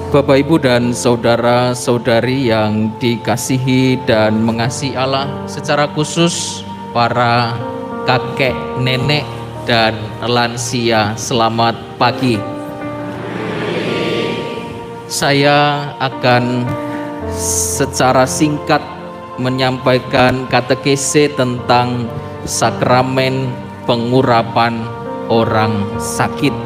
Bapak, Ibu, dan saudara-saudari yang dikasihi dan mengasihi Allah, secara khusus para kakek, nenek, dan lansia, selamat pagi. Saya akan secara singkat menyampaikan katekese tentang sakramen pengurapan orang sakit.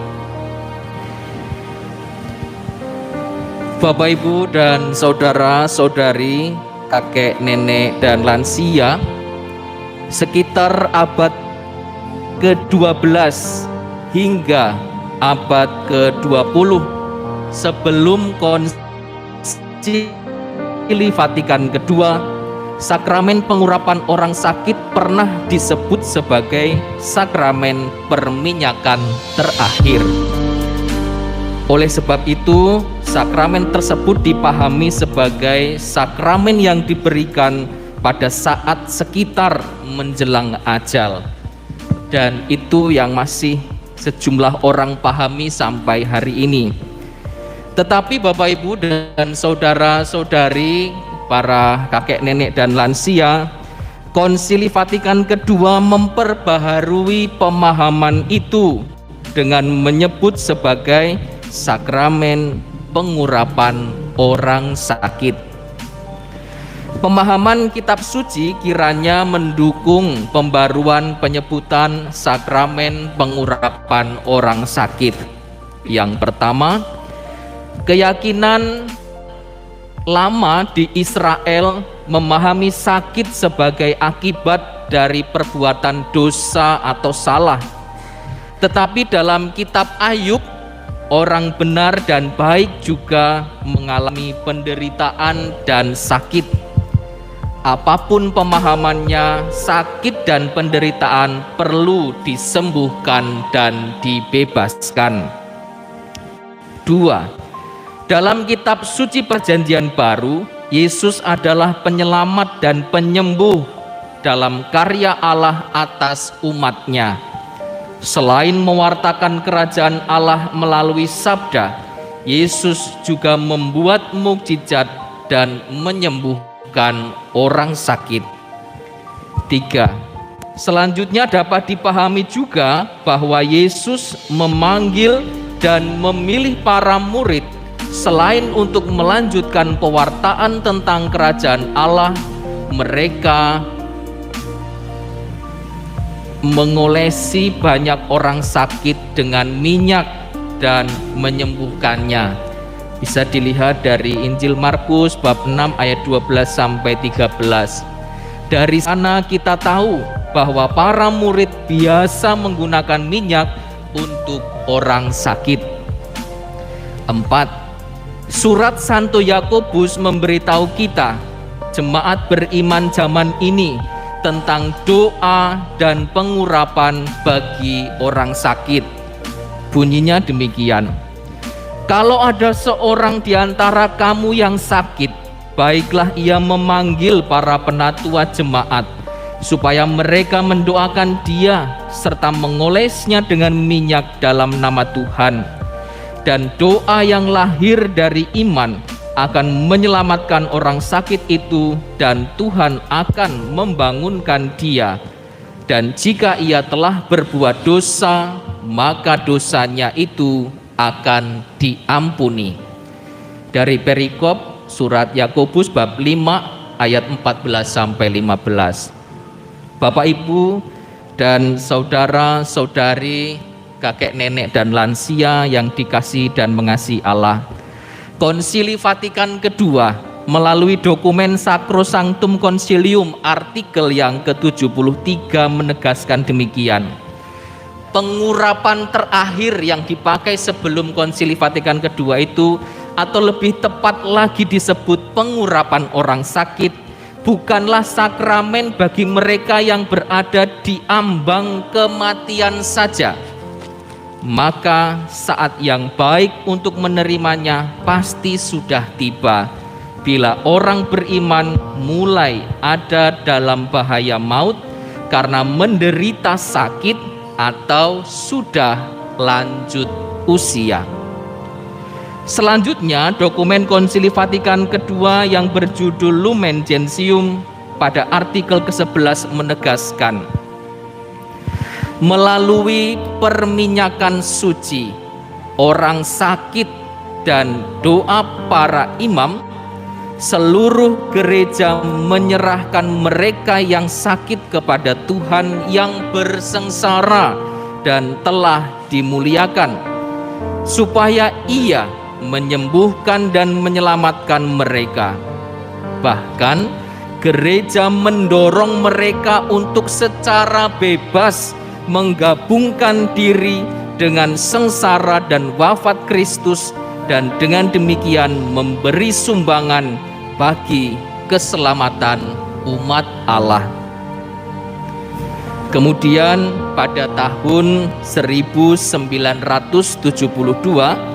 Bapak, Ibu, dan saudara-saudari, kakek, nenek, dan lansia, sekitar abad ke-12 hingga abad ke-20 sebelum Konsili Vatikan kedua, sakramen pengurapan orang sakit pernah disebut sebagai sakramen perminyakan terakhir. Oleh sebab itu, sakramen tersebut dipahami sebagai sakramen yang diberikan pada saat sekitar menjelang ajal. Dan itu yang masih sejumlah orang pahami sampai hari ini. Tetapi Bapak, Ibu, dan saudara-saudari, para kakek, nenek, dan lansia, Konsili Vatikan kedua memperbaharui pemahaman itu dengan menyebut sebagai sakramen pengurapan orang sakit. Pemahaman kitab suci kiranya mendukung pembaruan penyebutan sakramen pengurapan orang sakit. Yang pertama, keyakinan lama di Israel memahami sakit sebagai akibat dari perbuatan dosa atau salah. Tetapi dalam kitab Ayub, orang benar dan baik juga mengalami penderitaan dan sakit. Apapun pemahamannya, sakit dan penderitaan perlu disembuhkan dan dibebaskan. 2. Dalam kitab suci Perjanjian Baru, Yesus adalah penyelamat dan penyembuh dalam karya Allah atas umatnya. Selain mewartakan kerajaan Allah melalui sabda, Yesus juga membuat mukjizat dan menyembuhkan orang sakit. 3. Selanjutnya dapat dipahami juga bahwa Yesus memanggil dan memilih para murid selain untuk melanjutkan pewartaan tentang kerajaan Allah, mereka mengolesi banyak orang sakit dengan minyak dan menyembuhkannya. Bisa dilihat dari Injil Markus bab 6 ayat 12 sampai 13. Dari sana kita tahu bahwa para murid biasa menggunakan minyak untuk orang sakit. 4. Surat Santo Yakobus memberitahu kita, jemaat beriman zaman ini, tentang doa dan pengurapan bagi orang sakit. Bunyinya demikian: kalau ada seorang di antara kamu yang sakit, baiklah ia memanggil para penatua jemaat, supaya mereka mendoakan dia serta mengolesnya dengan minyak dalam nama Tuhan. Dan doa yang lahir dari iman akan menyelamatkan orang sakit itu, dan Tuhan akan membangunkan dia. Dan jika ia telah berbuat dosa, maka dosanya itu akan diampuni. Dari perikop surat Yakobus bab 5 ayat 14 sampai 15. Bapak, Ibu, dan saudara-saudari, kakek, nenek, dan lansia yang dikasihi dan mengasihi Allah, Konsili Vatikan kedua melalui dokumen Sacrosanctum Concilium artikel yang ke-73 menegaskan demikian: pengurapan terakhir yang dipakai sebelum Konsili Vatikan kedua itu, atau lebih tepat lagi disebut pengurapan orang sakit, bukanlah sakramen bagi mereka yang berada di ambang kematian saja. Maka saat yang baik untuk menerimanya pasti sudah tiba, bila orang beriman mulai ada dalam bahaya maut karena menderita sakit atau sudah lanjut usia. Selanjutnya, dokumen Konsili Vatikan kedua yang berjudul Lumen Gentium pada artikel ke-11 menegaskan, melalui perminyakan suci, orang sakit, dan doa para imam, seluruh gereja menyerahkan mereka yang sakit kepada Tuhan yang bersengsara dan telah dimuliakan, supaya Ia menyembuhkan dan menyelamatkan mereka. Bahkan gereja mendorong mereka untuk secara bebas menggabungkan diri dengan sengsara dan wafat Kristus, dan dengan demikian memberi sumbangan bagi keselamatan umat Allah. Kemudian pada tahun 1972,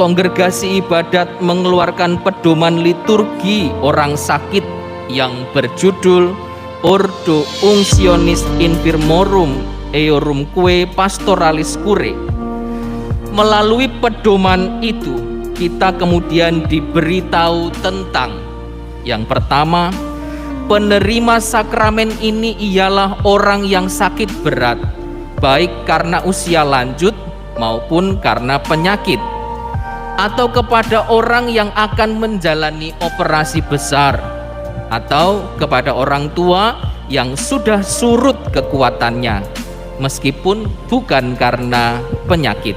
Kongregasi Ibadat mengeluarkan pedoman liturgi orang sakit yang berjudul Ordo Unctionis Infirmorum Eorumque Pastoralis Curae. Melalui pedoman itu, kita kemudian diberitahu tentang yang pertama, penerima sakramen ini ialah orang yang sakit berat, baik karena usia lanjut maupun karena penyakit, atau kepada orang yang akan menjalani operasi besar, atau kepada orang tua yang sudah surut kekuatannya, meskipun bukan karena penyakit.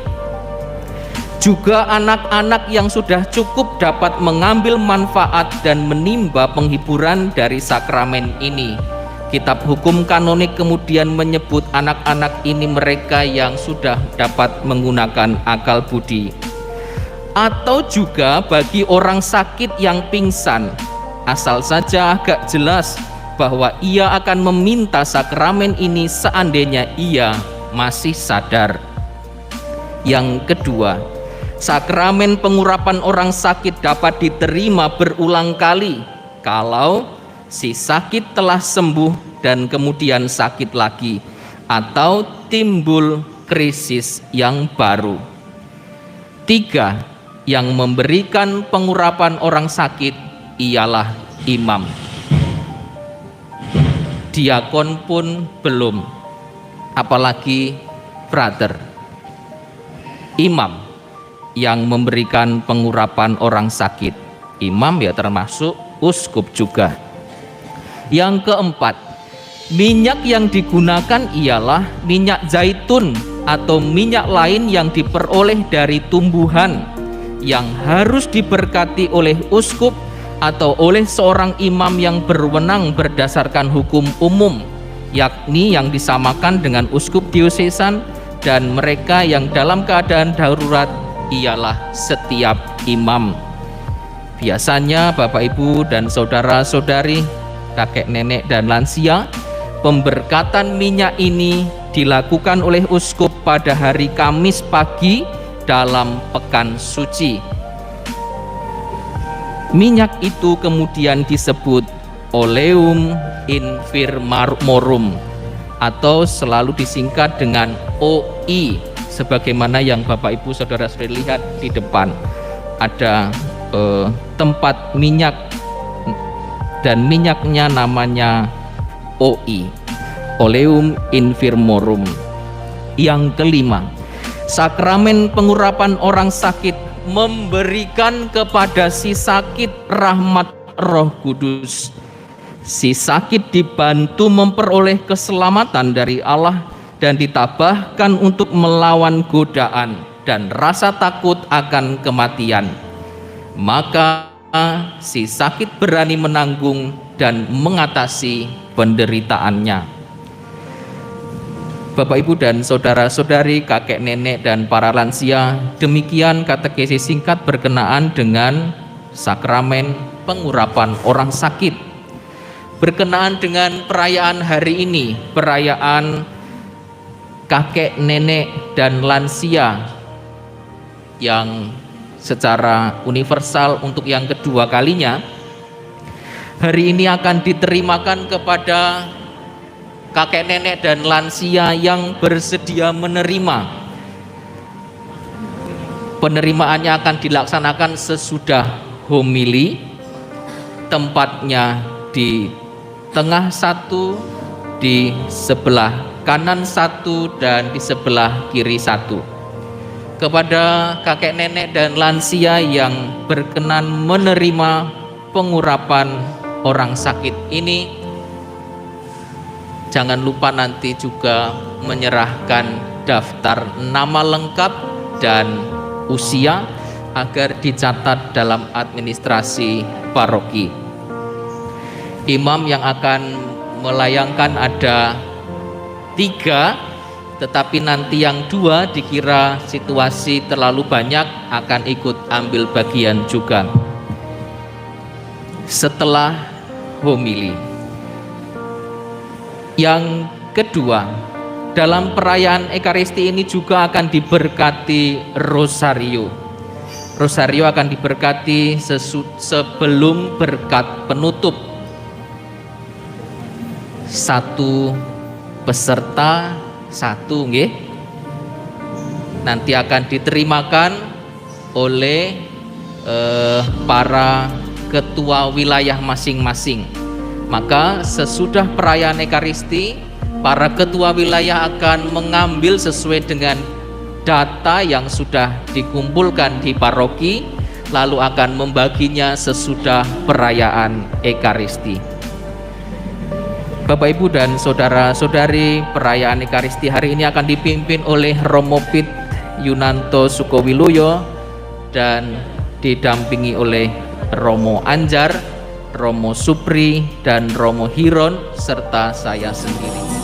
Juga anak-anak yang sudah cukup dapat mengambil manfaat dan menimba penghiburan dari sakramen ini. Kitab Hukum Kanonik kemudian menyebut anak-anak ini mereka yang sudah dapat menggunakan akal budi. Atau juga bagi orang sakit yang pingsan, asal saja agak jelas bahwa ia akan meminta sakramen ini seandainya ia masih sadar. Yang kedua, sakramen pengurapan orang sakit dapat diterima berulang kali kalau si sakit telah sembuh dan kemudian sakit lagi, atau timbul krisis yang baru. Tiga, yang memberikan pengurapan orang sakit ialah imam. Diakon pun belum, apalagi brother. Imam yang memberikan pengurapan orang sakit. Imam ya termasuk uskup juga. Yang keempat, minyak yang digunakan ialah minyak zaitun atau minyak lain yang diperoleh dari tumbuhan, yang harus diberkati oleh uskup atau oleh seorang imam yang berwenang berdasarkan hukum umum, yakni yang disamakan dengan uskup diosesan, dan mereka yang dalam keadaan darurat ialah setiap imam. Biasanya Bapak Ibu dan saudara-saudari, kakek nenek dan lansia, pemberkatan minyak ini dilakukan oleh uskup pada hari Kamis pagi dalam pekan suci. Minyak itu kemudian disebut Oleum Infirmorum atau selalu disingkat dengan OI, sebagaimana yang Bapak Ibu saudara-saudari lihat di depan. Ada tempat minyak dan minyaknya namanya OI, Oleum Infirmorum. Yang kelima, sakramen pengurapan orang sakit memberikan kepada si sakit rahmat Roh Kudus. Si sakit dibantu memperoleh keselamatan dari Allah dan ditabahkan untuk melawan godaan dan rasa takut akan kematian. Maka si sakit berani menanggung dan mengatasi penderitaannya. Bapak Ibu dan saudara-saudari, kakek nenek dan para lansia, demikian katekesis singkat berkenaan dengan sakramen pengurapan orang sakit. Berkenaan dengan perayaan hari ini, perayaan kakek nenek dan lansia yang secara universal untuk yang kedua kalinya, hari ini akan diterimakan kepada kakek nenek dan lansia yang bersedia menerima Penerimaannya akan dilaksanakan sesudah homili, tempatnya di tengah satu, di sebelah kanan satu, dan di sebelah kiri satu. Kepada kakek nenek dan lansia yang berkenan menerima pengurapan orang sakit ini, jangan lupa nanti juga menyerahkan daftar nama lengkap dan usia agar dicatat dalam administrasi paroki. Imam yang akan melayangkan ada 3, tetapi nanti yang 2 dikira situasi terlalu banyak akan ikut ambil bagian juga. Setelah homili, yang kedua, dalam perayaan Ekaristi ini juga akan diberkati rosario. Rosario akan diberkati sebelum berkat penutup. 1 peserta 1 nggih, nanti akan diterimakan oleh para ketua wilayah masing-masing. Maka sesudah perayaan Ekaristi, para ketua wilayah akan mengambil sesuai dengan data yang sudah dikumpulkan di paroki, lalu akan membaginya sesudah perayaan Ekaristi. Bapak, Ibu, dan saudara-saudari, perayaan Ekaristi hari ini akan dipimpin oleh Romo Pit Yunanto Sukowiluyo dan didampingi oleh Romo Anjar, Romo Supri, dan Romo Hiron, serta saya sendiri.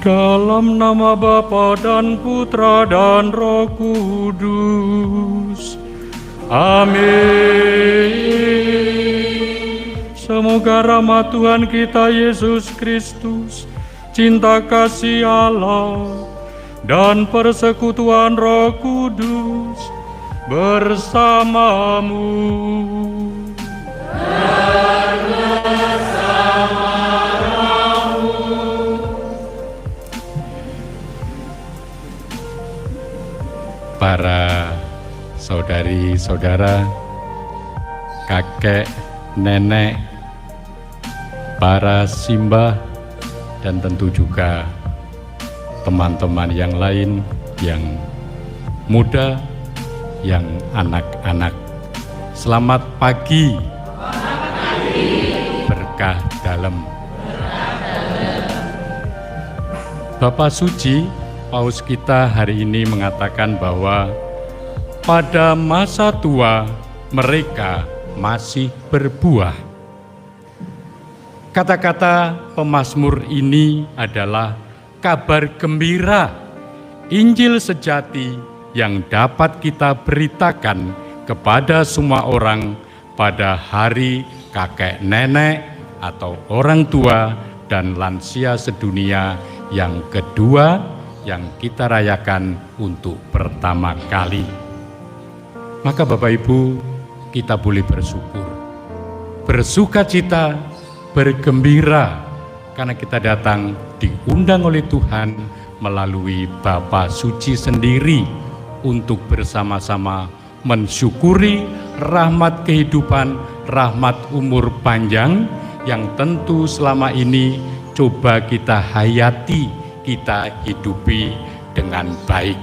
Dalam nama Bapa dan Putra dan Roh Kudus. Amin. Semoga rahmat Tuhan kita Yesus Kristus, cinta kasih Allah, dan persekutuan Roh Kudus bersamamu. Para saudari-saudara, kakek, nenek, para simbah, dan tentu juga teman-teman yang lain yang muda, yang anak-anak. Selamat pagi. Berkah dalam. Bapak Suci, Paus kita hari ini mengatakan bahwa pada masa tua mereka masih berbuah. Kata-kata pemazmur ini adalah kabar gembira, Injil sejati yang dapat kita beritakan kepada semua orang pada hari kakek nenek atau orang tua dan lansia sedunia yang kedua yang kita rayakan untuk pertama kali. Maka Bapak Ibu, kita boleh bersyukur, bersukacita, bergembira karena kita datang diundang oleh Tuhan melalui Bapa Suci sendiri untuk bersama-sama mensyukuri rahmat kehidupan, rahmat umur panjang yang tentu selama ini coba kita hayati, kita hidupi dengan baik.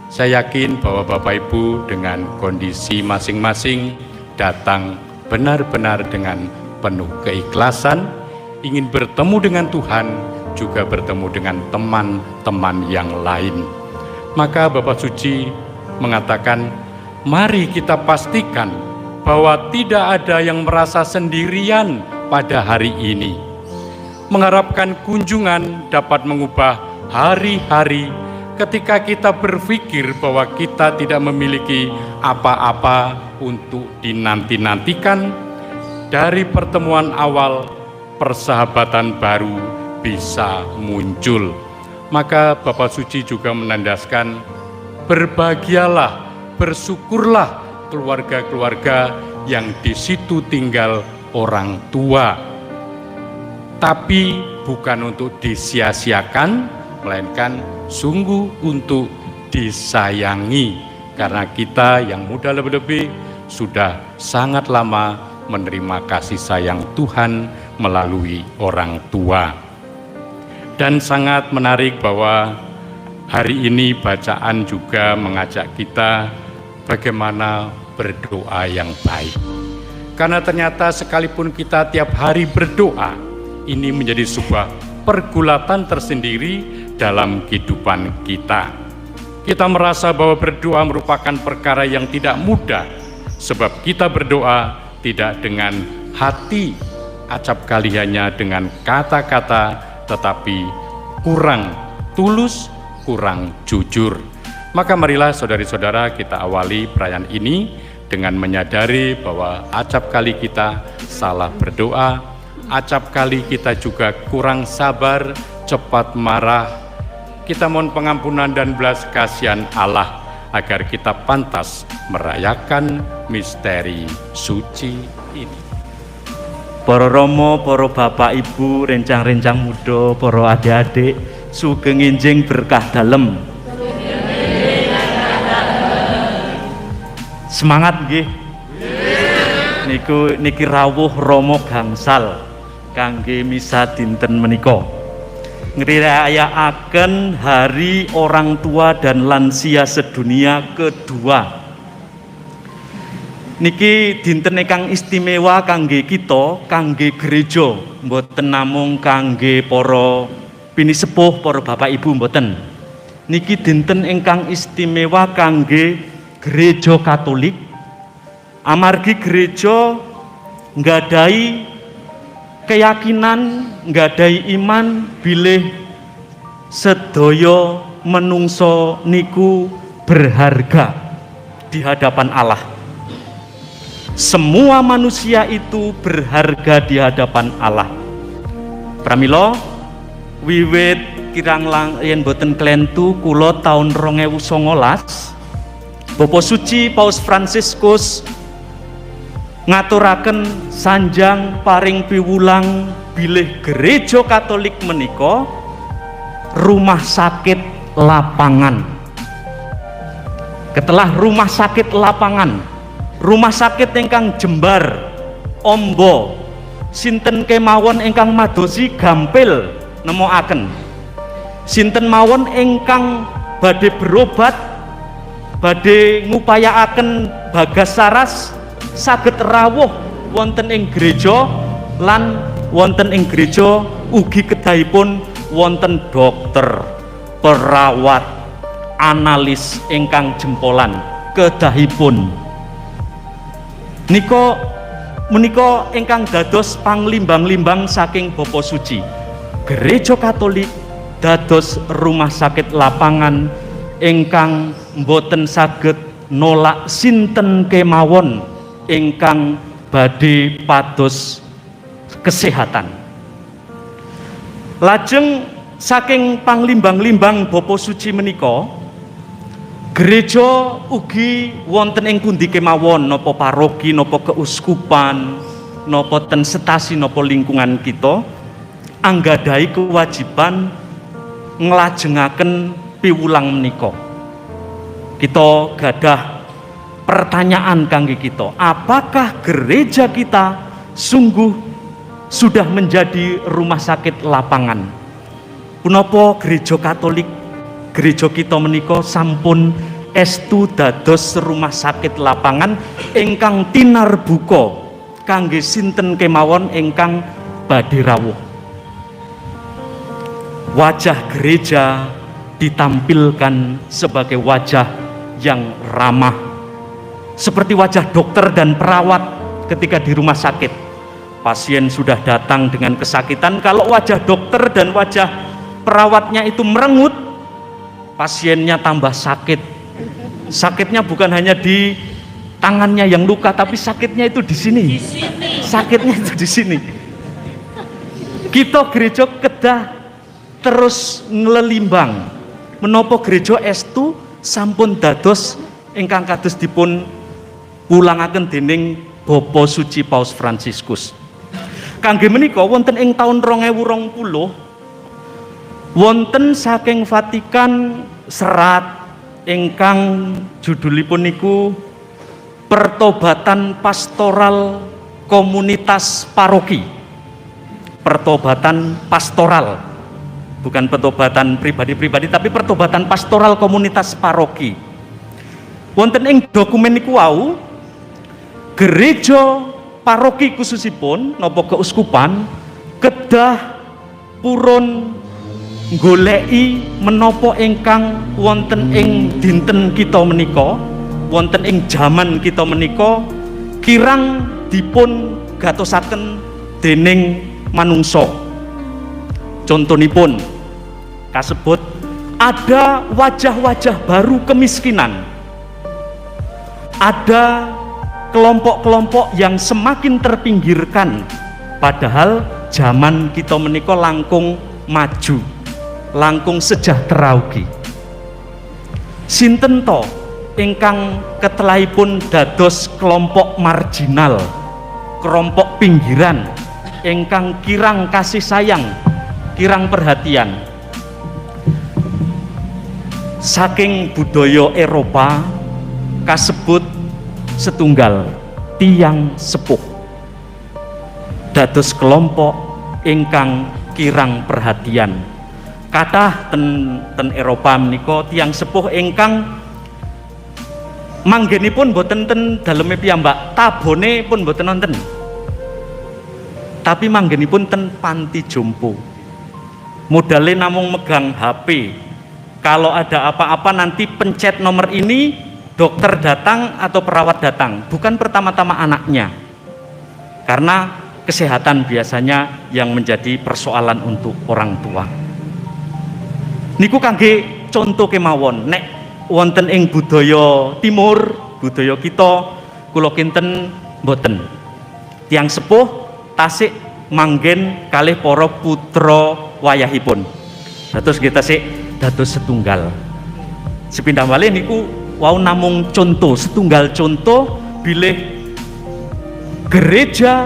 Saya yakin bahwa Bapak Ibu dengan kondisi masing-masing datang benar-benar dengan penuh keikhlasan, ingin bertemu dengan Tuhan, juga bertemu dengan teman-teman yang lain. Maka Bapak Suci mengatakan, mari kita pastikan bahwa tidak ada yang merasa sendirian pada hari ini. Mengharapkan kunjungan dapat mengubah hari-hari ketika kita berpikir bahwa kita tidak memiliki apa-apa untuk dinanti-nantikan. Dari pertemuan awal, persahabatan baru bisa muncul. Maka Bapak Suci juga menandaskan, berbahagialah, bersyukurlah keluarga-keluarga yang di situ tinggal orang tua. Tapi bukan untuk disia-siakan, melainkan sungguh untuk disayangi, karena kita yang muda lebih-lebih sudah sangat lama menerima kasih sayang Tuhan melalui orang tua. Dan sangat menarik bahwa hari ini bacaan juga mengajak kita bagaimana berdoa yang baik. Karena ternyata sekalipun kita tiap hari berdoa, ini menjadi sebuah pergulatan tersendiri dalam kehidupan kita. Kita merasa bahwa berdoa merupakan perkara yang tidak mudah, sebab kita berdoa tidak dengan hati, acap kali hanya dengan kata-kata, tetapi kurang tulus, kurang jujur. Maka marilah saudari-saudara kita awali perayaan ini dengan menyadari bahwa acap kali kita salah berdoa, acap kali kita juga kurang sabar, cepat marah. Kita mohon pengampunan dan belas kasihan Allah agar kita pantas merayakan misteri suci ini. Para Romo, para Bapak Ibu, rencang-rencang muda, para adik-adik, sugeng enjing berkah dalem. Semangat nggih. Niki rawuh Romo gangsal kangge misa dinten menika. Ngrayakaken Hari Orang Tua dan Lansia Sedunia kedua. Niki dinten ingkang istimewa kangge kita, kangge gereja, mboten namung kangge para pinisepuh, para Bapak Ibu mboten. Niki dinten ingkang istimewa kangge gereja Katolik. Amargi gereja nggadahi keyakinan, nggadahi iman bilih sedaya menungso niku berharga di hadapan Allah. Semua manusia itu berharga di hadapan Allah. Pramila wiwit kirang yen boten klentu kula taun 2019 Bapak Suci Paus Fransiskus ngaturaken sanjang paring piwulang bilih gereja Katolik menika rumah sakit lapangan. Ketelah rumah sakit lapangan, rumah sakit ingkang jembar ombo, sinten kemawon ingkang madosi gampil nemokaken, sinten mawon ingkang badhe berobat, badhe ngupayakaken bagas saras, saged rawuh wonten ing gereja, lan wonten ing gereja ugi kedahipun wonten dokter, perawat, analis ingkang jempolan kedahipun. Menika ingkang dados panglimbang-limbang saking Bapa Suci. Gereja Katolik dados rumah sakit lapangan ingkang mboten saged nolak sinten kemawon ingkang badhe pados kesehatan. Lajeng saking panglimbang-limbang Bapa Suci menika, gereja ugi wonten ing pundi kemawon, napa paroki, napa keuskupan, napa ten setasi, napa lingkungan kita anggadhahi kewajiban nglajengaken piwulang menika. Kita gadah pertanyaan kangge kita, apakah gereja kita sungguh sudah menjadi rumah sakit lapangan. Punapa gereja Katolik, gereja kita menika sampun estu dados rumah sakit lapangan ingkang tinarbuka kangge sinten kemawon ingkang badhe rawuh. Wajah gereja ditampilkan sebagai wajah yang ramah, seperti wajah dokter dan perawat ketika di rumah sakit. Pasien sudah datang dengan kesakitan, kalau wajah dokter dan wajah perawatnya itu merengut, pasiennya tambah sakit. Sakitnya bukan hanya di tangannya yang luka, tapi sakitnya itu di sini. Sakitnya itu di sini. Kita gereja kedah terus nglelimbang menapa gereja estu sampun dados ingkang kados dipun pulangaken dening Bapa Suci Paus Fransiskus. Kangge menika wonten ing taun 2020 wonten saking Vatikan serat ingkang judulipun niku Pertobatan Pastoral Komunitas Paroki. Pertobatan pastoral, bukan pertobatan pribadi-pribadi, tapi pertobatan pastoral komunitas paroki. Wonten ing dokumen niku wau, gereja paroki khususipun napa keuskupan kedah purun goleki menapa ingkang wonten ing dinten kita menika, wonten ing jaman kita menika kirang dipun gatosaken dening manungsa. Contonipun kasebut ada wajah-wajah baru kemiskinan, ada kelompok-kelompok yang semakin terpinggirkan, padahal zaman kita menika langkung maju, langkung sejahtera ugi. Sinten to ingkang ketelahipun dados kelompok marginal, kelompok pinggiran ingkang kirang kasih sayang, kirang perhatian. Saking budaya Eropa kasebut setunggal tiang sepuh dados kelompok ingkang kirang perhatian. Kathah ten Eropa menika tiang sepuh ingkang manggenipun boten ten daleme piyambak, tabone pun boten nonten, tapi manggenipun ten panti jompo. Modale namung megang HP. Kalau ada apa-apa nanti pencet nomor ini, dokter datang atau perawat datang. Bukan pertama-tama anaknya, karena kesehatan biasanya yang menjadi persoalan untuk orang tua. Niku kangge contoh kemawon. Nek wonten ing budaya timur, budaya kita, kula kinten boten. Tiang sepuh tasik manggen kalih para putra wayahipun. Dados kita sik dados setunggal. Sepindah malih niku wau namung contoh, setunggal contoh bilih gereja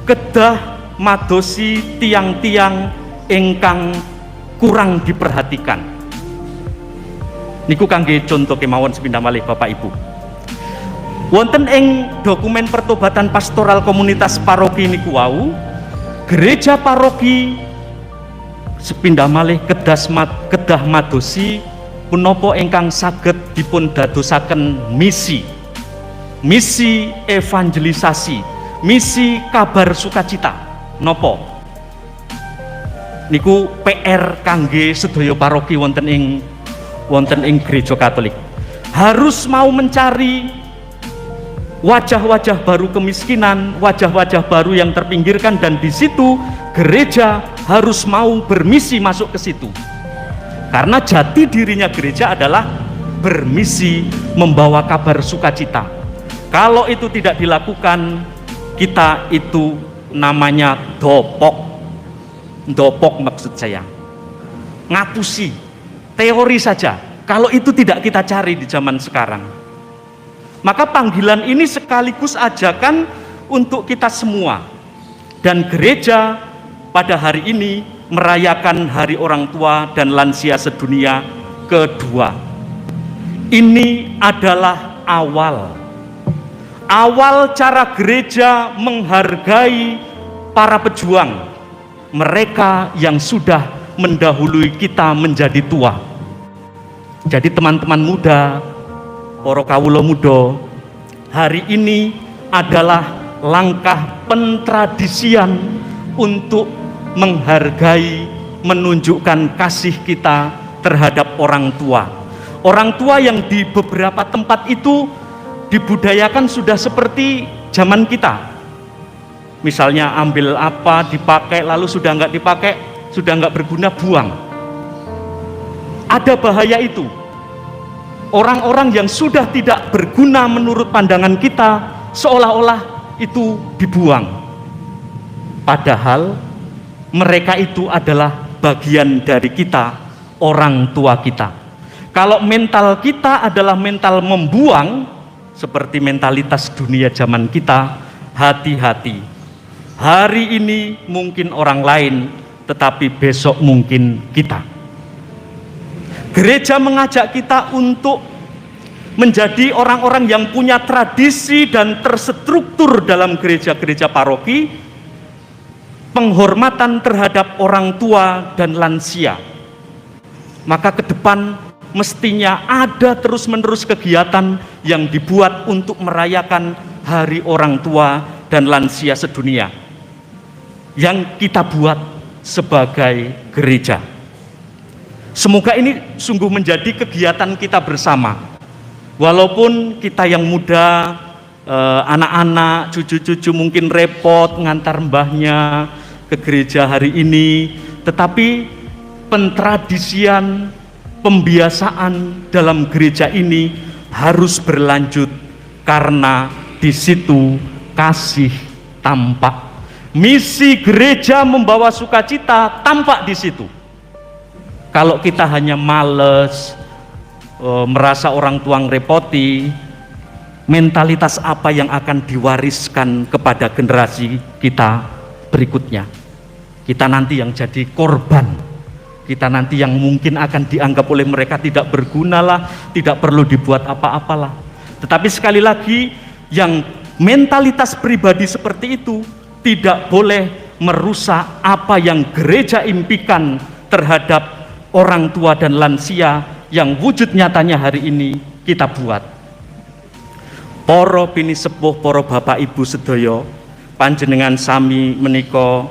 kedah madosi tiang-tiang ingkang kurang diperhatikan. Niku kangge contoh kemawon sepindah malih Bapak Ibu. Wonten ing dokumen pertobatan pastoral komunitas paroki niku wau, gereja paroki sepindah malih kedah madosi punapa ingkang saged dipun dadosaken misi evangelisasi, misi kabar sukacita. Napa niku PR kangge sedaya paroki wonten ing gereja Katolik, harus mau mencari wajah-wajah baru kemiskinan, wajah-wajah baru yang terpinggirkan, dan di situ gereja harus mau bermisi masuk ke situ. Karena jati dirinya gereja adalah bermisi membawa kabar sukacita. Kalau itu tidak dilakukan, kita itu namanya dopok maksud saya, ngapusi, teori saja. Kalau itu tidak kita cari di zaman sekarang, maka panggilan ini sekaligus ajakan untuk kita semua. Dan gereja pada hari ini merayakan Hari Orang Tua dan Lansia Sedunia kedua. Ini adalah awal cara gereja menghargai para pejuang, mereka yang sudah mendahului kita menjadi tua. Jadi teman-teman muda, para kawula muda, hari ini adalah langkah pentradisian untuk menghargai, menunjukkan kasih kita terhadap orang tua. Orang tua yang di beberapa tempat itu dibudayakan sudah seperti zaman kita. Misalnya ambil apa, dipakai, lalu sudah nggak dipakai, sudah nggak berguna, buang. Ada bahaya itu. Orang-orang yang sudah tidak berguna menurut pandangan kita, seolah-olah itu dibuang. Padahal mereka itu adalah bagian dari kita, orang tua kita. Kalau mental kita adalah mental membuang, seperti mentalitas dunia zaman kita, hati-hati. Hari ini mungkin orang lain, tetapi besok mungkin kita. Gereja mengajak kita untuk menjadi orang-orang yang punya tradisi dan terstruktur dalam gereja-gereja paroki, penghormatan terhadap orang tua dan lansia. Maka ke depan mestinya ada terus-menerus kegiatan yang dibuat untuk merayakan Hari Orang Tua dan Lansia Sedunia yang kita buat sebagai gereja. Semoga ini sungguh menjadi kegiatan kita bersama. Walaupun kita yang muda, anak-anak, cucu-cucu mungkin repot ngantar mbahnya ke gereja hari ini, tetapi pentradisian, pembiasaan dalam gereja ini harus berlanjut karena di situ kasih tampak. Misi gereja membawa sukacita tampak di situ. Kalau kita hanya males, merasa orang tua ngerepoti, mentalitas apa yang akan diwariskan kepada generasi kita berikutnya? Kita nanti yang jadi korban. Kita nanti yang mungkin akan dianggap oleh mereka tidak berguna lah, tidak perlu dibuat apa-apalah. Tetapi sekali lagi, yang mentalitas pribadi seperti itu tidak boleh merusak apa yang gereja impikan terhadap orang tua dan lansia yang wujud nyatanya hari ini kita buat. Para bini sepuh, para bapak ibu sedaya, panjenengan sami menika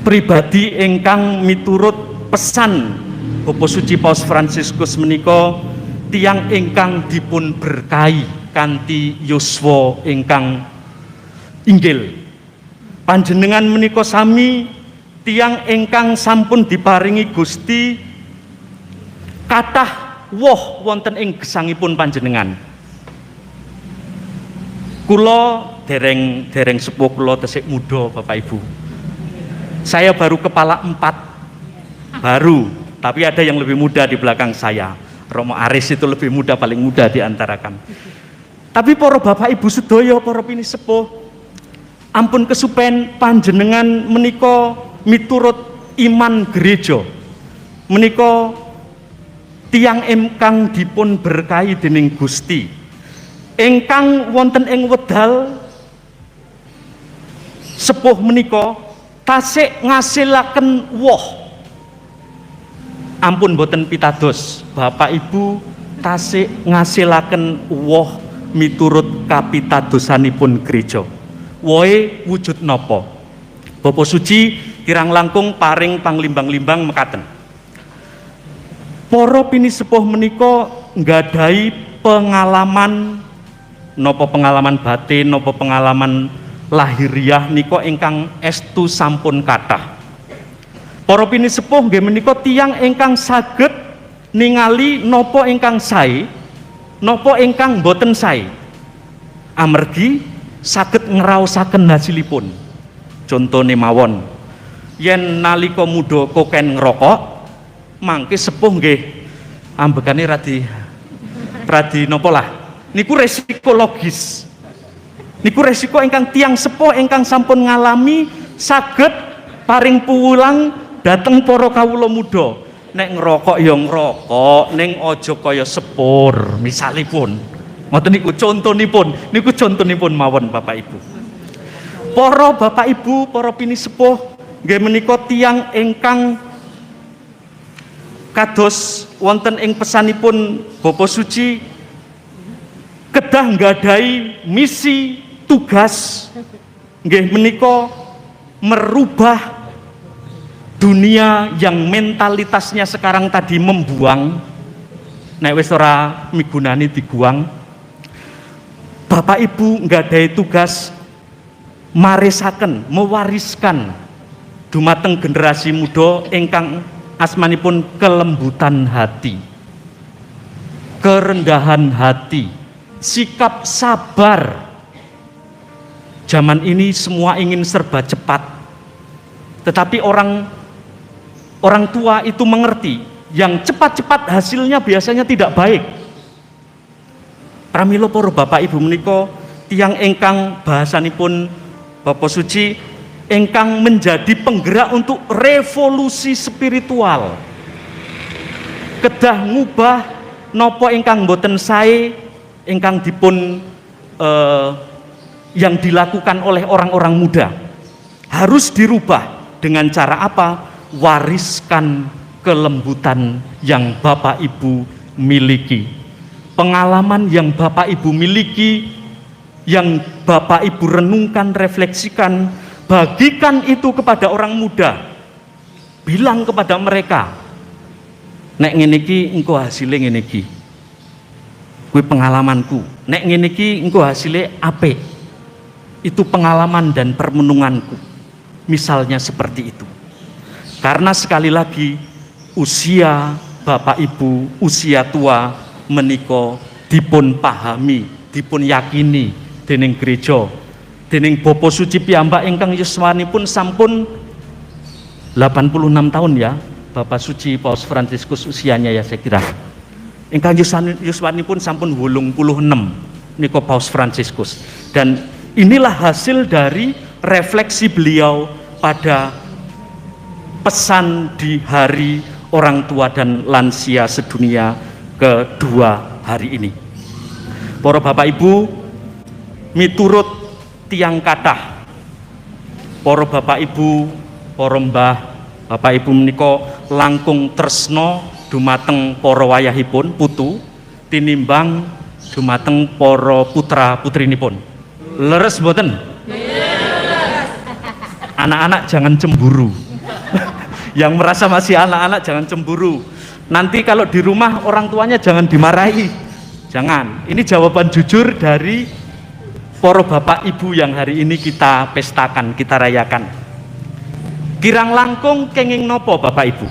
pribadi ingkang miturut pesan Bapak Suci Paus Fransiskus menika tiyang ingkang dipun berkahi kanthi yuswa ingkang inggil. Panjenengan menika sami tiyang ingkang sampun diparingi Gusti kathah woh wonten ing gesangipun panjenengan. Kula dereng sepuh, kula tesih muda Bapak Ibu. Saya baru kepala 4, baru, tapi ada yang lebih muda di belakang saya. Romo Aris itu lebih muda, paling muda di antara kami. Tapi para bapak ibu sedaya, para pini sepuh, ampun kesupen panjenengan menika miturut iman gereja. Menika tiyang ingkang dipun berkahi dening Gusti. Ingkang wonten ing wedal sepuh menika tasik ngasilaken woh. Ampun boten pitados, Bapak Ibu tasik ngasilaken woh miturut kapitadosanipun gereja. Wohe wujud napa? Bapak Suci kirang langkung paring panglimbang-limbang mekaten. Para pini sepuh menika nggadahi pengalaman, napa pengalaman batin, napa pengalaman lahiriah nika ingkang estu sampun kathah. Para pini sepuh nggih menika tiyang ingkang saged ningali napa ingkang sae, napa ingkang boten sae. Amargi saged ngraosaken hasilipun. Contone mawon, yen nalika muda koken ngerokok, mangke sepuh nggih ambekane radi napa lah. Niku resiko logis. Niku resiko ingkang tiyang sepuh ingkang sampun ngalami saged paring pulang dateng para kawula muda. Nek ngerokok ya ngerokok, ning aja kaya sepur misalipun. Ngoten niku contonipun mawon Bapak Ibu. Para Bapak Ibu, para pinisepuh, nggih menika tiyang ingkang kados wonten ing pesanipun Bapa Suci kedah nggadahi misi tugas nggih menika merubah dunia yang mentalitasnya sekarang tadi membuang, nek wis ora migunani diguang. Bapak Ibu nggadahi tugas marisaken, mewariskan dumateng generasi muda ingkang asmanipun kelembutan hati, kerendahan hati, sikap sabar. Zaman ini semua ingin serba cepat, tetapi orang tua itu mengerti yang cepat-cepat hasilnya biasanya tidak baik. Pramila para Bapak Ibu menika tiyang ingkang bahasanipun Bapak Suci ingkang menjadi penggerak untuk revolusi spiritual, kedah ngubah napa ingkang boten sae ingkang dipun yang dilakukan oleh orang-orang muda harus dirubah. Dengan cara apa? Wariskan kelembutan yang Bapak Ibu miliki, pengalaman yang Bapak Ibu miliki, yang Bapak Ibu renungkan, refleksikan, bagikan itu kepada orang muda. Bilang kepada mereka, nek ngene iki engko hasile ngene iki, kuwi pengalamanku, nek ngene iki engko hasile apik, itu pengalaman dan permenunganku. Misalnya seperti itu. Karena sekali lagi usia Bapak Ibu, usia tua menika dipun pahami, dipun yakini dening gereja, dening Bapa Suci piyambak ingkang yuswanipun sampun 86 tahun ya, Bapak Suci Paus Fransiskus usianya ya saya kira. Ingkang yuswanipun sampun 86 niko Paus Fransiskus. Dan inilah hasil dari refleksi beliau pada pesan di hari orang tua dan lansia sedunia kedua hari ini. Para Bapak Ibu, miturut tiang kathah, para Bapak Ibu, para mbah, Bapak Ibu menika langkung tresna dumateng para wayahipun putu tinimbang dumateng para putra putrinipun. Leres mboten? Anak-anak jangan cemburu. Yang merasa masih anak-anak jangan cemburu. Nanti kalau di rumah orang tuanya jangan dimarahi. Jangan. Ini jawaban jujur dari para Bapak Ibu yang hari ini kita pestakan, kita rayakan. Kirang langkung kenging nopo Bapak Ibu?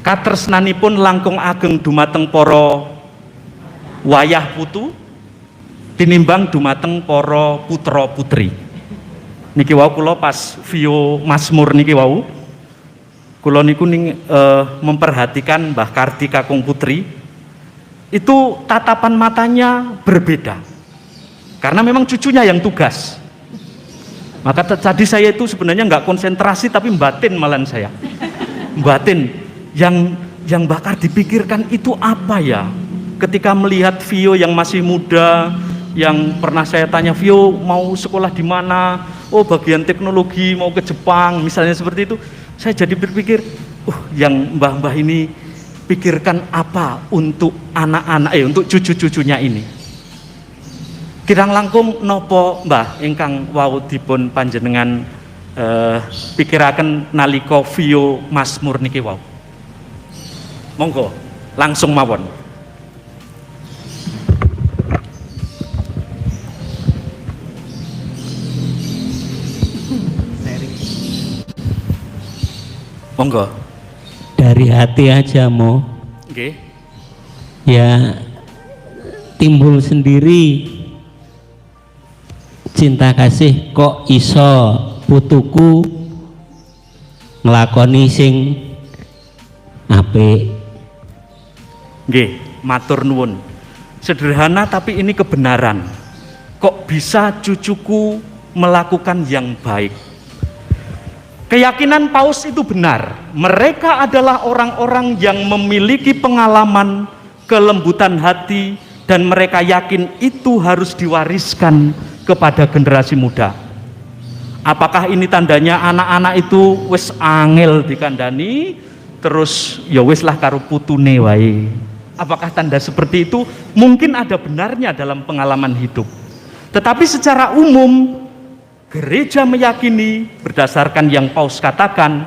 Katresnanipun langkung ageng dumateng para wayah putu tinimbang dumateng para putra putri. Niki wau kula pas vio Mazmur niki wau, kula niku memperhatikan Mbah Kardi kakung putri, itu tatapan matanya berbeda, karena memang cucunya yang tugas. Maka tadi saya itu sebenarnya nggak konsentrasi tapi batin malahan saya, batin yang Mbah Kardi pikirkan itu apa ya, ketika melihat Vio yang masih muda, yang pernah saya tanya, Vio mau sekolah di mana? Oh bagian teknologi, mau ke Jepang, misalnya seperti itu. Saya jadi berpikir, yang mbah-mbah ini pikirkan apa untuk anak-anak, untuk cucu-cucunya ini. Kirang langkung nopo mbah ingkang wau dipun panjenengan pikiraken nalika Vio Mazmur niki wau. Monggo, langsung mawon. Monggo. Dari hati aja Mo. Nggih. Ya timbul sendiri cinta kasih, kok iso putuku nglakoni sing apik. Nggih, matur nuwun. Sederhana tapi ini kebenaran. Kok bisa cucuku melakukan yang baik? Keyakinan Paus itu benar. Mereka adalah orang-orang yang memiliki pengalaman kelembutan hati dan mereka yakin itu harus diwariskan kepada generasi muda. Apakah ini tandanya anak-anak itu wis angel dikandani, terus ya wis lah karo putune wae? Apakah tanda seperti itu? Mungkin ada benarnya dalam pengalaman hidup. Tetapi secara umum, gereja meyakini berdasarkan yang Paus katakan,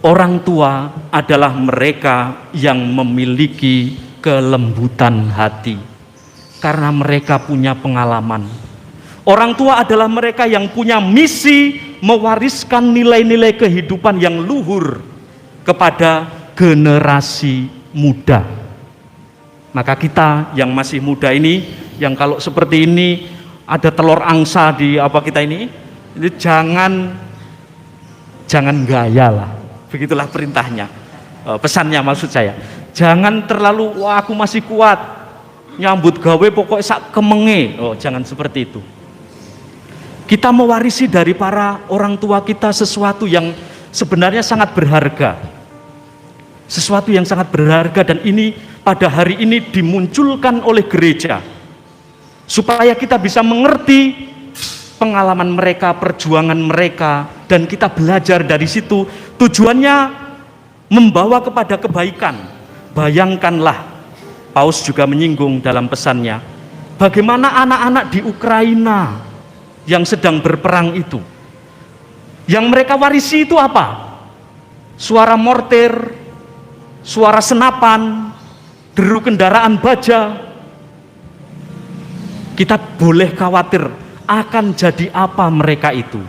orang tua adalah mereka yang memiliki kelembutan hati. Karena mereka punya pengalaman. Orang tua adalah mereka yang punya misi mewariskan nilai-nilai kehidupan yang luhur kepada generasi muda. Maka kita yang masih muda ini, yang kalau seperti ini ada telur angsa di apa kita ini jangan gaya lah. Begitulah perintahnya, pesannya maksud saya. Jangan terlalu, wah aku masih kuat, nyambut gawe pokoknya sak kemenge. Oh, jangan seperti itu. Kita mewarisi dari para orang tua kita sesuatu yang sebenarnya sangat berharga. Sesuatu yang sangat berharga, dan ini pada hari ini dimunculkan oleh gereja. Supaya kita bisa mengerti pengalaman mereka, perjuangan mereka, dan kita belajar dari situ. Tujuannya membawa kepada kebaikan. Bayangkanlah, Paus juga menyinggung dalam pesannya, bagaimana anak-anak di Ukraina yang sedang berperang itu, yang mereka warisi itu apa? Suara mortir, suara senapan, deru kendaraan baja. Kita boleh khawatir akan jadi apa mereka itu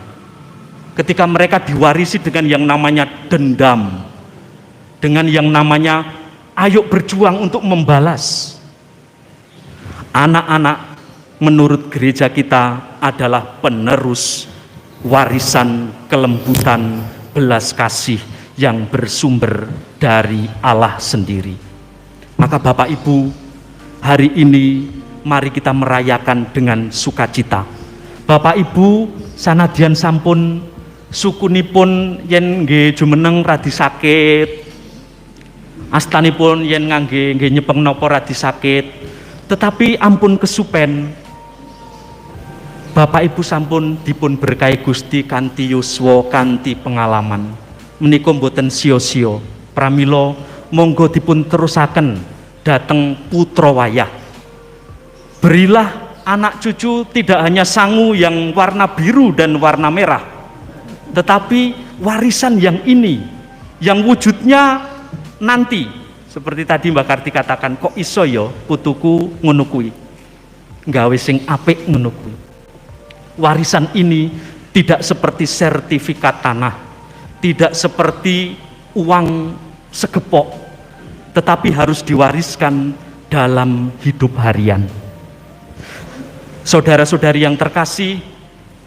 ketika mereka diwarisi dengan yang namanya dendam, dengan yang namanya ayo berjuang untuk membalas. Anak-anak menurut gereja kita adalah penerus warisan kelembutan belas kasih yang bersumber dari Allah sendiri. Maka Bapak Ibu, hari ini mari kita merayakan dengan sukacita. Bapak Ibu sanadyan sampun sukunipun yen nggih jumeneng radi sakit, astanipun yen ngangge nggih nyepeng napa radi sakit, tetapi ampun kesupen, Bapak Ibu sampun dipun berkahi Gusti kanthi yuswa, kanthi pengalaman. Menika mboten sia-sia. Pramila monggo dipun terusaken dhateng putra wayah. Berilah anak cucu tidak hanya sangu yang warna biru dan warna merah, tetapi warisan yang ini, yang wujudnya nanti, seperti tadi Mbak Karti katakan, kok iso ya putuku ngono kuwi, gawe sing apik ngono kuwi. Warisan ini tidak seperti sertifikat tanah, tidak seperti uang segepok, tetapi harus diwariskan dalam hidup harian. Saudara-saudari yang terkasih,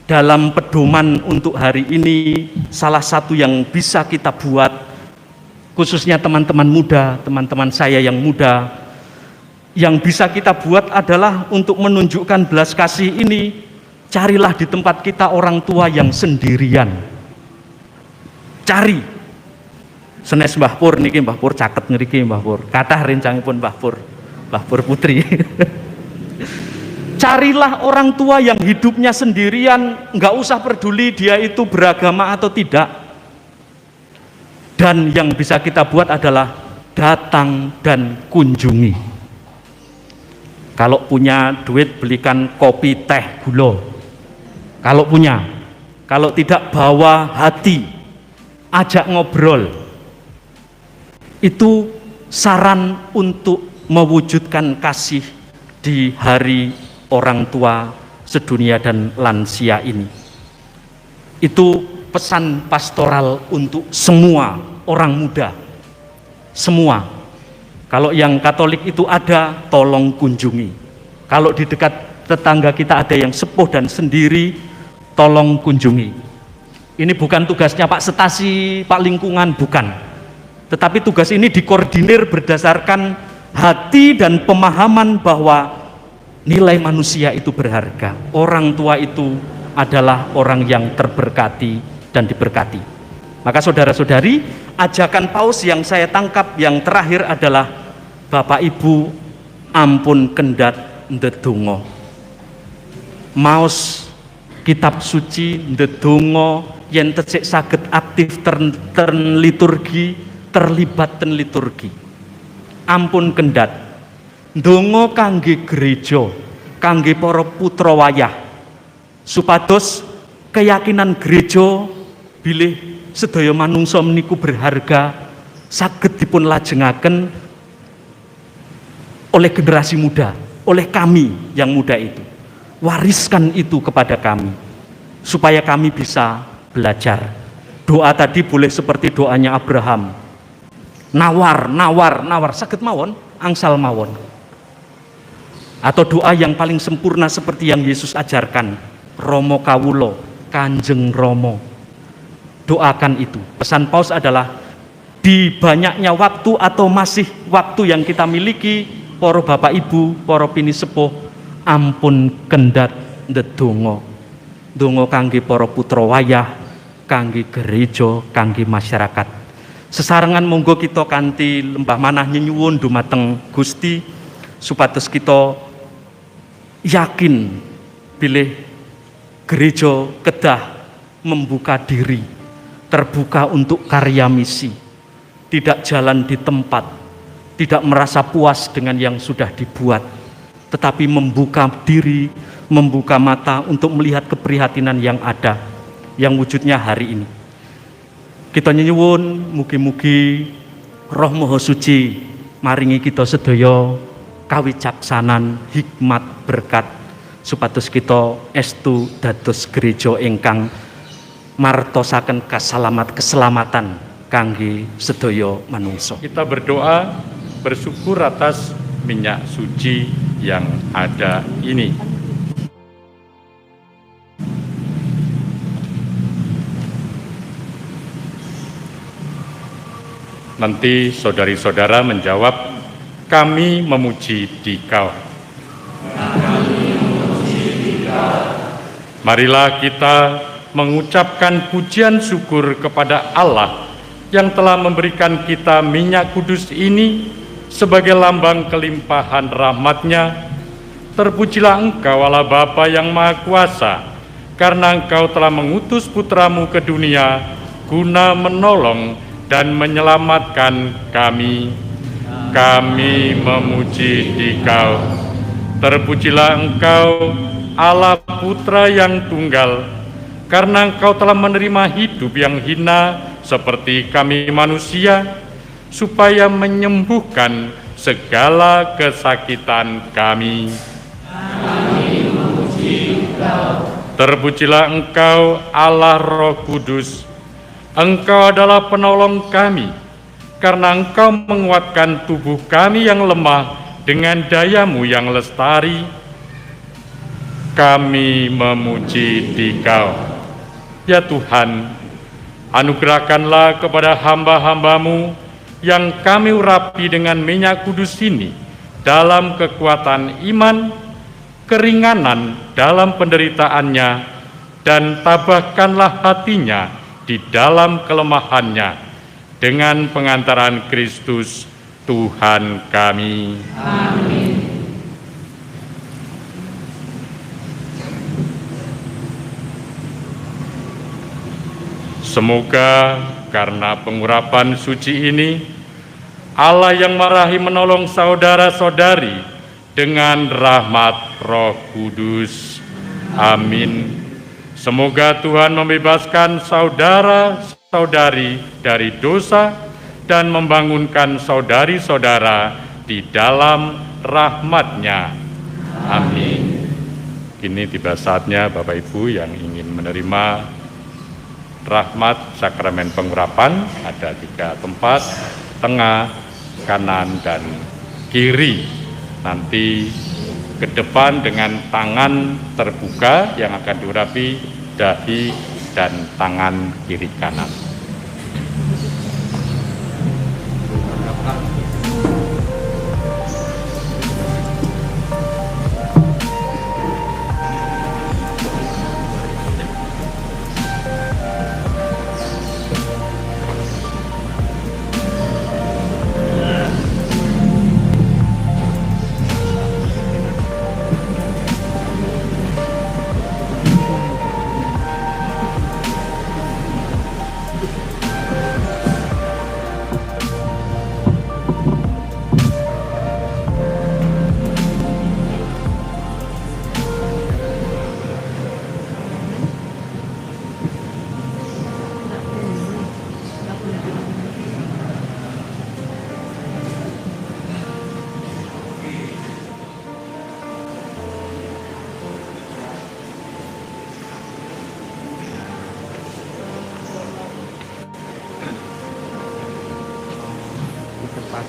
dalam pedoman untuk hari ini, salah satu yang bisa kita buat, khususnya teman-teman muda, teman-teman saya yang muda, yang bisa kita buat adalah untuk menunjukkan belas kasih ini. Carilah di tempat kita orang tua yang sendirian. Cari. Senes Mbah Pur niki, Mbah Pur caket ngriki Mbah Pur. Kathah rencangipun Mbah Pur Putri. Carilah orang tua yang hidupnya sendirian, nggak usah peduli dia itu beragama atau tidak. Dan yang bisa kita buat adalah datang dan kunjungi. Kalau punya duit belikan kopi, teh, gula. Kalau punya, kalau tidak bawa hati, ajak ngobrol. Itu saran untuk mewujudkan kasih di hari orang tua sedunia dan lansia ini. Itu pesan pastoral untuk semua orang muda. Semua. Kalau yang Katolik itu ada, tolong kunjungi. Kalau di dekat tetangga kita ada yang sepuh dan sendiri, tolong kunjungi. Ini bukan tugasnya Pak Setasi, Pak Lingkungan, bukan. Tetapi tugas ini dikoordinir berdasarkan hati dan pemahaman bahwa nilai manusia itu berharga. Orang tua itu adalah orang yang terberkati dan diberkati. Maka saudara-saudari, ajakan Paus yang saya tangkap yang terakhir adalah Bapak Ibu ampun kendhat ndedonga. Maos kitab suci, ndedonga yen tesik saged aktif ten liturgi, terlibat ten liturgi. Ampun kendhat ndonga kangge gereja, kangge para putra wayah, supados keyakinan gereja bilih sedaya manungsa meniku berharga saged dipun lajengaken oleh generasi muda, oleh kami yang muda itu. Wariskan itu kepada kami supaya kami bisa belajar. Doa tadi boleh seperti doanya Abraham, nawar saged mawon, angsal mawon. Atau doa yang paling sempurna seperti yang Yesus ajarkan, Romo Kawulo, Kanjeng Romo. Doakan itu. Pesan Paus adalah di banyaknya waktu atau masih waktu yang kita miliki, para bapak ibu, para pini sepuh, ampun kendhat ndedonga. Donga kangge para putra wayah, kangge gereja, kangge masyarakat. Sesarengan monggo kita kanthi lembah manah nyuwun dumateng Gusti supados kita yakin bilih gereja kedah membuka diri, terbuka untuk karya misi, tidak jalan di tempat, tidak merasa puas dengan yang sudah dibuat, tetapi membuka diri, membuka mata untuk melihat keprihatinan yang ada, yang wujudnya hari ini. Kita nyuwun mugi-mugi Roh Maha Suci maringi kita sedaya kawicaksanan, hikmat, berkat, supados kita estu dados gereja ingkang martosaken keselamatan kangge sedaya manungsa. Kita berdoa, bersyukur atas minyak suci yang ada ini. Nanti saudari-saudara menjawab, kami memuji Dikau. Marilah kita mengucapkan pujian syukur kepada Allah yang telah memberikan kita minyak kudus ini sebagai lambang kelimpahan rahmat-Nya. Terpujilah Engkau Allah Bapa yang Maha Kuasa, karena Engkau telah mengutus Putra-Mu ke dunia guna menolong dan menyelamatkan kami. Kami memuji Dikau. Terpujilah Engkau Allah Putra yang tunggal, karena Engkau telah menerima hidup yang hina seperti kami manusia, supaya menyembuhkan segala kesakitan kami. Kami memuji Engkau. Terpujilah Engkau Allah Roh Kudus. Engkau adalah penolong kami, karena Engkau menguatkan tubuh kami yang lemah dengan daya-Mu yang lestari. Kami memuji Dikau. Ya Tuhan, anugerahkanlah kepada hamba-hamba-Mu yang kami urapi dengan minyak kudus ini dalam kekuatan iman, keringanan dalam penderitaannya, dan tabahkanlah hatinya di dalam kelemahannya dengan pengantaran Kristus Tuhan kami. Amin. Semoga karena pengurapan suci ini, Allah yang marahi menolong saudara-saudari dengan rahmat Roh Kudus. Amin. Semoga Tuhan membebaskan saudara-saudari dari dosa dan membangunkan saudari-saudara di dalam rahmat-Nya. Amin. Kini tiba saatnya Bapak Ibu yang ingin menerima rahmat sakramen pengurapan, ada 3 tempat, tengah, kanan, dan kiri. Nanti ke depan dengan tangan terbuka yang akan diurapi dahi dan tangan kiri kanan.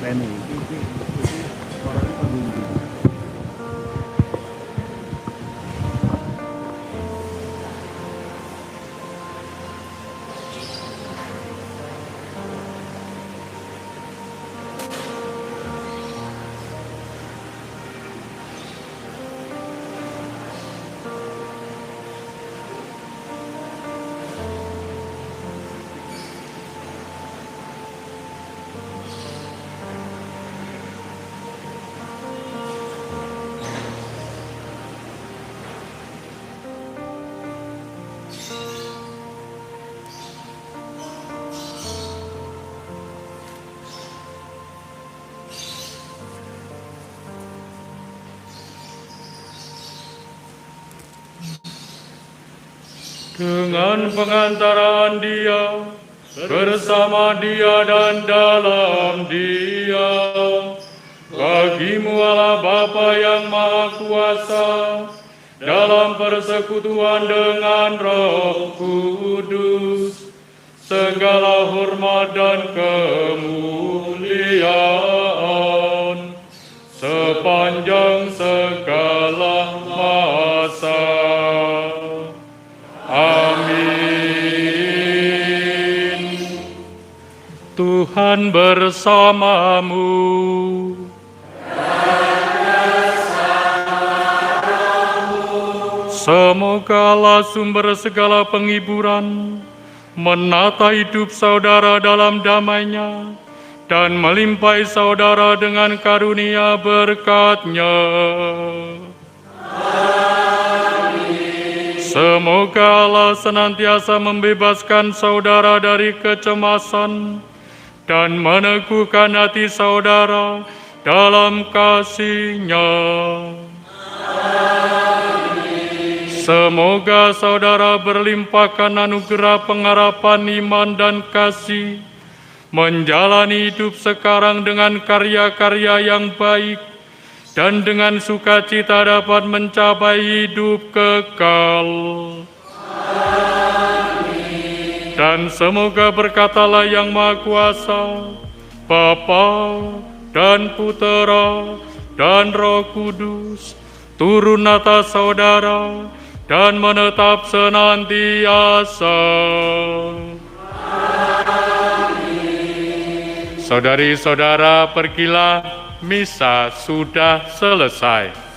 Ini. Dengan pengantaraan Dia, bersama Dia dan dalam Dia, bagimu Allah Bapa yang Maha Kuasa, dalam persekutuan dengan Roh Kudus, segala hormat dan kemuliaan sepanjang segala masa. Amin. Tuhan bersamamu. Semoga Allah sumber segala penghiburan menata hidup saudara dalam damai-Nya dan melimpahi saudara dengan karunia berkat-Nya. Semoga Allah senantiasa membebaskan saudara dari kecemasan dan meneguhkan hati saudara dalam kasih-Nya. Semoga saudara berlimpahkan anugerah pengharapan iman dan kasih, menjalani hidup sekarang dengan karya-karya yang baik, dan dengan sukacita dapat mencapai hidup kekal. Amin. Dan semoga berkat Allah yang Maha Kuasa, Bapa dan Putera dan Roh Kudus, turun atas saudara dan menetap senantiasa. Saudari-saudara, pergilah, misa sudah selesai.